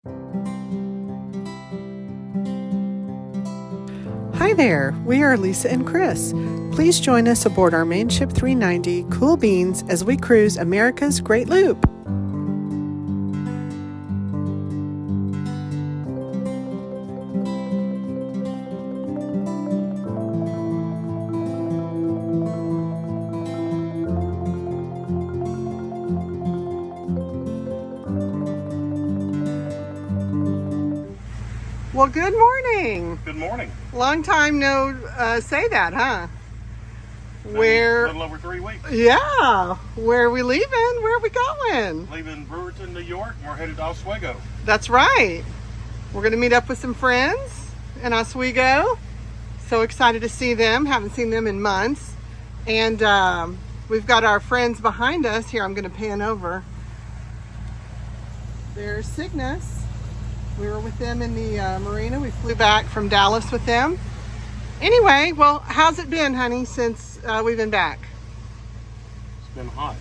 Hi there, we are Lisa and Chris. Please join us aboard our main ship 390, Cool Beans, as we cruise America's Great Loop. Well, good morning. Good morning. Long time no say that, huh? Where? A little over 3 weeks. Yeah. Where are we leaving? Where are we going? Leaving Brewerton, New York, and we're headed to Oswego. That's right. We're going to meet up with some friends in Oswego. So excited to see them. Haven't seen them in months. And we've got our friends behind us. Here, I'm going to pan over. There's Cygnus. We were with them in the marina. We flew back from Dallas with them. Anyway, well, how's it been, honey, since we've been back? It's been hot.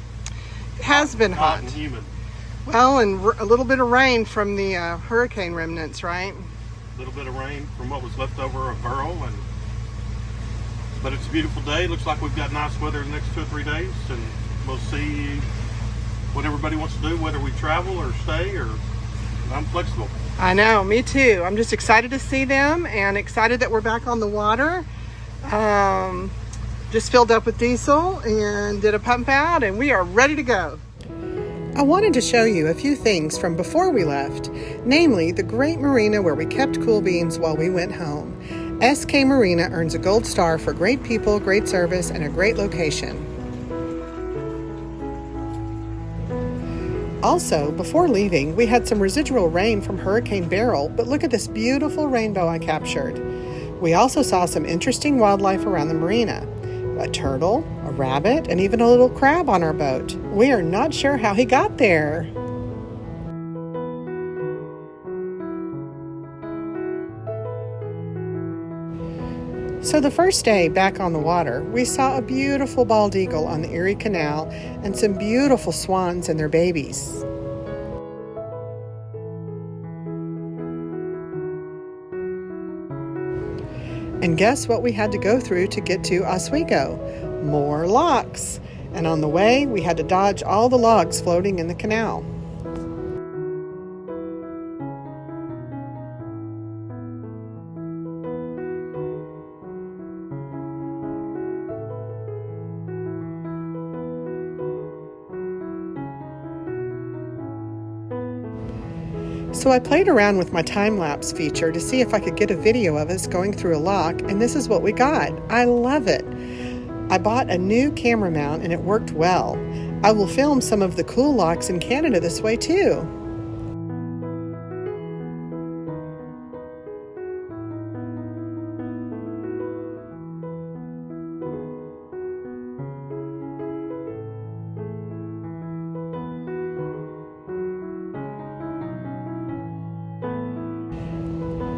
It has been hot. And humid. Well, and a little bit of rain from the hurricane remnants, right? A little bit of rain from what was left over of Burl, but it's a beautiful day. Looks like we've got nice weather the next 2 or 3 days, and we'll see what everybody wants to do, whether we travel or stay, or I'm flexible. I know, me too. I'm just excited to see them and excited that we're back on the water. Just filled up with diesel and did a pump out, and we are ready to go. I wanted to show you a few things from before we left, namely the great marina where we kept Cool Beans while we went home. SK Marina earns a gold star for great people, great service, and a great location. Also, before leaving, we had some residual rain from Hurricane Beryl, but look at this beautiful rainbow I captured. We also saw some interesting wildlife around the marina. A turtle, a rabbit, and even a little crab on our boat. We are not sure how he got there. So the first day back on the water, we saw a beautiful bald eagle on the Erie Canal and some beautiful swans and their babies. And guess what we had to go through to get to Oswego? More locks. And on the way, we had to dodge all the logs floating in the canal. So I played around with my time-lapse feature to see if I could get a video of us going through a lock, and this is what we got. I love it. I bought a new camera mount and it worked well. I will film some of the cool locks in Canada this way too.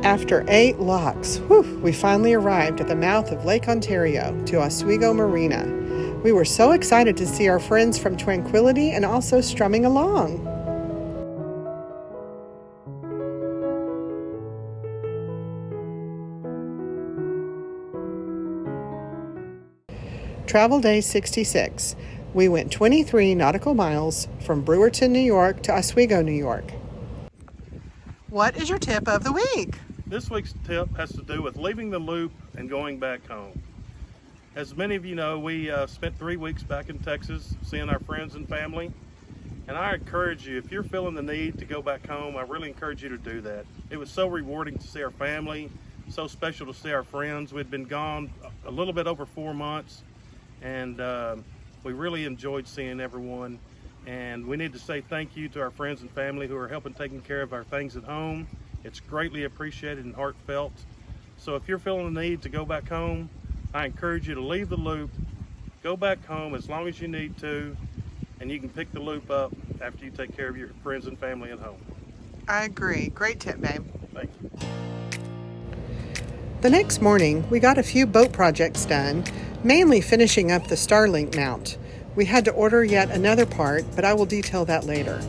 After 8 locks, we finally arrived at the mouth of Lake Ontario to Oswego Marina. We were so excited to see our friends from Tranquility and also strumming along. Travel day 66. We went 23 nautical miles from Brewerton, New York to Oswego, New York. What is your tip of the week? This week's tip has to do with leaving the loop and going back home. As many of you know, we spent 3 weeks back in Texas seeing our friends and family. And I encourage you, if you're feeling the need to go back home, I really encourage you to do that. It was so rewarding to see our family, so special to see our friends. We'd been gone a little bit over 4 months, and we really enjoyed seeing everyone. And we need to say thank you to our friends and family who are helping taking care of our things at home. It's greatly appreciated and heartfelt. So if you're feeling the need to go back home, I encourage you to leave the loop, go back home as long as you need to, and you can pick the loop up after you take care of your friends and family at home. I agree. Great tip, babe. Thank you. The next morning, we got a few boat projects done, mainly finishing up the Starlink mount. We had to order yet another part, but I will detail that later.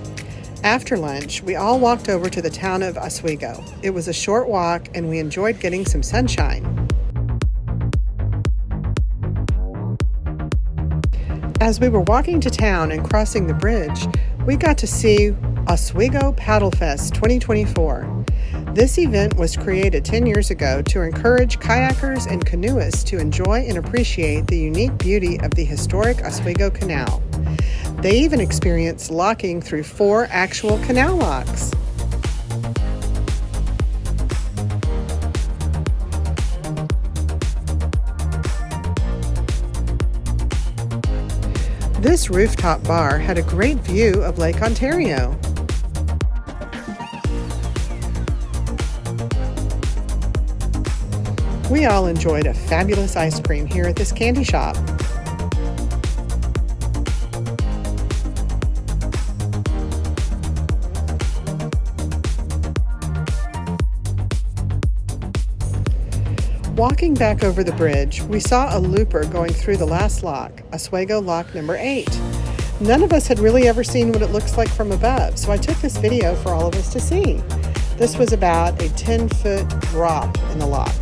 After lunch, we all walked over to the town of Oswego. It was a short walk, and we enjoyed getting some sunshine. As we were walking to town and crossing the bridge, we got to see Oswego Paddle Fest 2024. This event was created 10 years ago to encourage kayakers and canoeists to enjoy and appreciate the unique beauty of the historic Oswego Canal. They even experienced locking through 4 actual canal locks. This rooftop bar had a great view of Lake Ontario. We all enjoyed a fabulous ice cream here at this candy shop. Walking back over the bridge, we saw a looper going through the last lock, Oswego lock number 8. None of us had really ever seen what it looks like from above, so I took this video for all of us to see. This was about a 10-foot drop in the lock.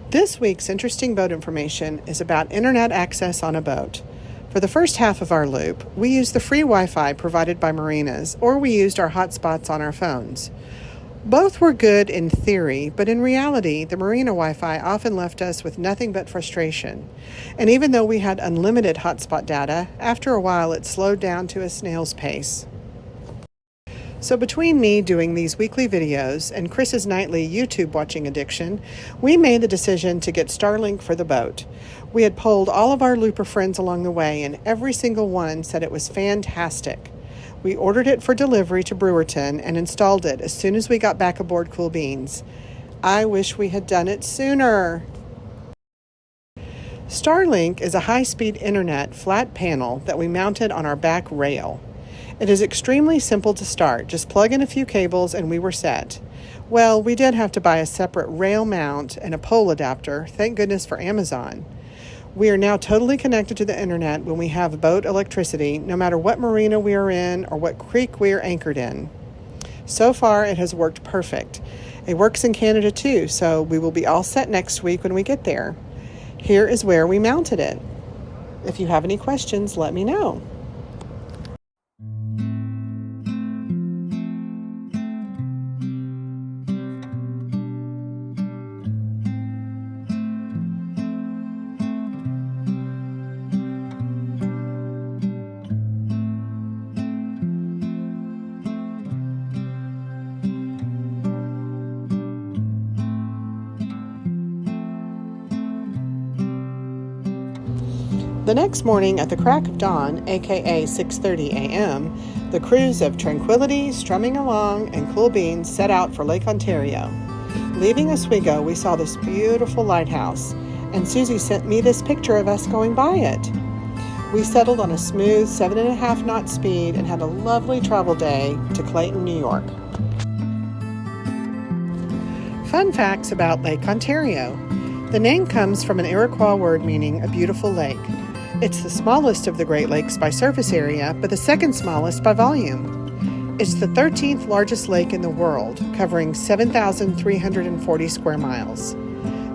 This week's interesting boat information is about internet access on a boat. For the first half of our loop, we used the free Wi-Fi provided by marinas, or we used our hotspots on our phones. Both were good in theory, but in reality, the marina Wi-Fi often left us with nothing but frustration. And even though we had unlimited hotspot data, after a while it slowed down to a snail's pace. So between me doing these weekly videos and Chris's nightly YouTube watching addiction, we made the decision to get Starlink for the boat. We had polled all of our looper friends along the way, and every single one said it was fantastic. We ordered it for delivery to Brewerton and installed it as soon as we got back aboard Cool Beans. I wish we had done it sooner. Starlink is a high-speed internet flat panel that we mounted on our back rail. It is extremely simple to start. Just plug in a few cables and we were set. Well, we did have to buy a separate rail mount and a pole adapter, thank goodness for Amazon. We are now totally connected to the internet when we have boat electricity, no matter what marina we are in or what creek we are anchored in. So far, it has worked perfect. It works in Canada too, so we will be all set next week when we get there. Here is where we mounted it. If you have any questions, let me know. The next morning at the crack of dawn, aka 6:30 a.m., the crews of Tranquility, Strumming Along, and Cool Beans set out for Lake Ontario. Leaving Oswego, we saw this beautiful lighthouse, and Susie sent me this picture of us going by it. We settled on a smooth 7.5 knot speed and had a lovely travel day to Clayton, New York. Fun facts about Lake Ontario. The name comes from an Iroquois word meaning a beautiful lake. It's the smallest of the Great Lakes by surface area, but the second smallest by volume. It's the 13th largest lake in the world, covering 7,340 square miles.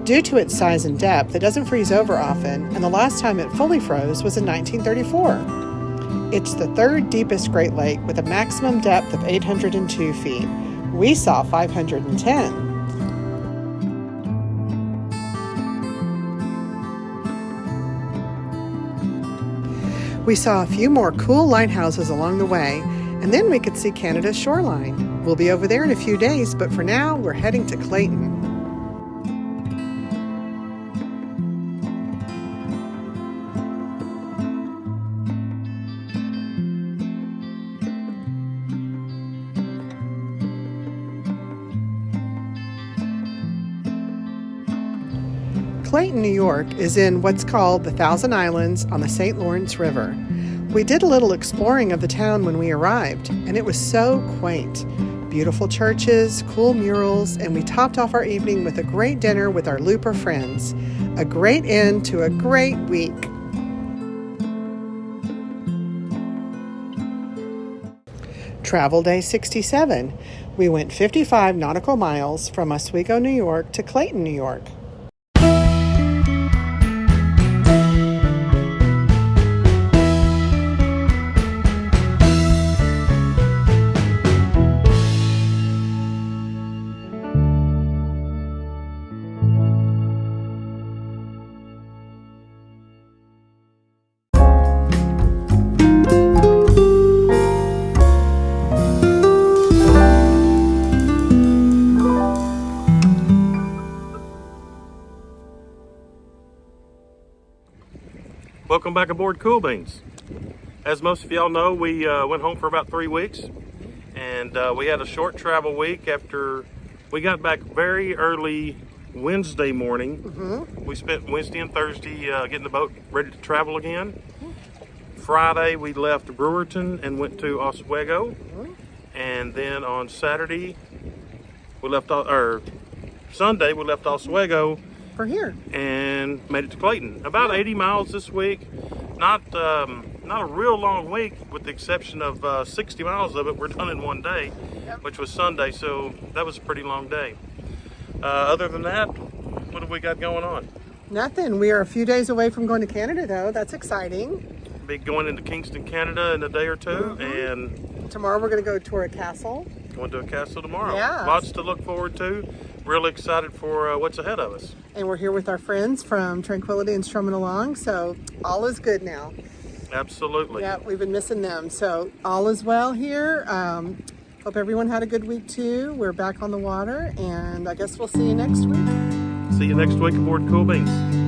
Due to its size and depth, it doesn't freeze over often, and the last time it fully froze was in 1934. It's the third deepest Great Lake with a maximum depth of 802 feet. We saw 510. We saw a few more cool lighthouses along the way, and then we could see Canada's shoreline. We'll be over there in a few days, but for now, we're heading to Clayton. Clayton, New York is in what's called the Thousand Islands on the St. Lawrence River. We did a little exploring of the town when we arrived, and it was so quaint. Beautiful churches, cool murals, and we topped off our evening with a great dinner with our looper friends. A great end to a great week. Travel Day 67. We went 55 nautical miles from Oswego, New York to Clayton, New York. Welcome back aboard Cool Beans. As most of y'all know, we went home for about 3 weeks, and we had a short travel week after we got back very early Wednesday morning. We spent Wednesday and Thursday getting the boat ready to travel again. Friday we left Brewerton and went to Oswego, and then on Saturday we left, Sunday we left Oswego For here. and made it to Clayton. About 80 miles this week. Not a real long week, with the exception of 60 miles of it we're done in one day, which was Sunday, so that was a pretty long day. Other than that, what have we got going on? Nothing. We are a few days away from going to Canada, though. That's exciting. Be going into Kingston, Canada in a day or two, and Tomorrow we're going to go tour a castle. going to a castle tomorrow. Yeah. Lots to look forward to. Really excited for what's ahead of us. And we're here with our friends from Tranquility and Strumming Along, so all is good now. Absolutely. Yeah, we've been missing them. So all is well here. Hope everyone had a good week too. We're back on the water, and I guess we'll see you next week. See you next week aboard Cool Beans.